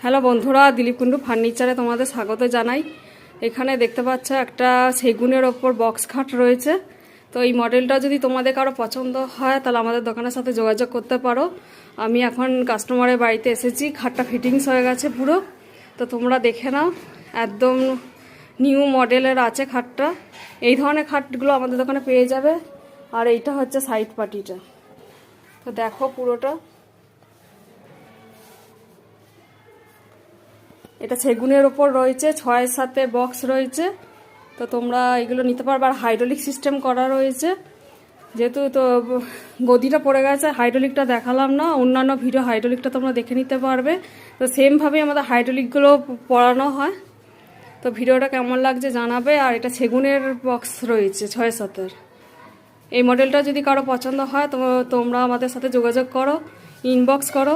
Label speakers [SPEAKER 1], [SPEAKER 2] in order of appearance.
[SPEAKER 1] Hello বন্ধুরা, দিলীপ কুন্ডু ফার্নিচারে তোমাদের স্বাগত জানাই। এখানে দেখতে পাচ্ছ একটা সেগুনের ওপর বক্স খাট রয়েছে। তো এই মডেলটা যদি তোমাদের কারো পছন্দ হয় তাহলে আমাদের দোকানের সাথে যোগাযোগ করতে পারো। আমি এখন কাস্টমারের বাড়িতে এসেছি, খাটটা ফিটিংস হয়ে গেছে পুরো। তো তোমরা দেখে নাও, একদম নিউ মডেলের আছে খাটটা। এই ধরনের খাটগুলো আমাদের দোকানে পেয়ে যাবে। আর এইটা হচ্ছে সাইড পার্টিটা, তো দেখো পুরোটা। এটা সেগুনের ওপর রয়েছে, 6-7 বক্স রয়েছে। তো তোমরা এগুলো নিতে পারবে। আর হাইড্রোলিক সিস্টেম করা রয়েছে, যেহেতু তো গদিটা পড়ে গেছে, হাইড্রোলিকটা দেখালাম না। অন্যান্য ভিডিও হাইড্রোলিকটা তোমরা দেখে নিতে পারবে। তো সেমভাবেই আমাদের হাইড্রোলিকগুলো পড়ানো হয়। তো ভিডিওটা কেমন লাগছে জানাবে। আর এটা সেগুনের বক্স রয়েছে 6-7। এই মডেলটা যদি কারো পছন্দ হয় তো তোমরা আমাদের সাথে যোগাযোগ করো, ইনবক্স করো।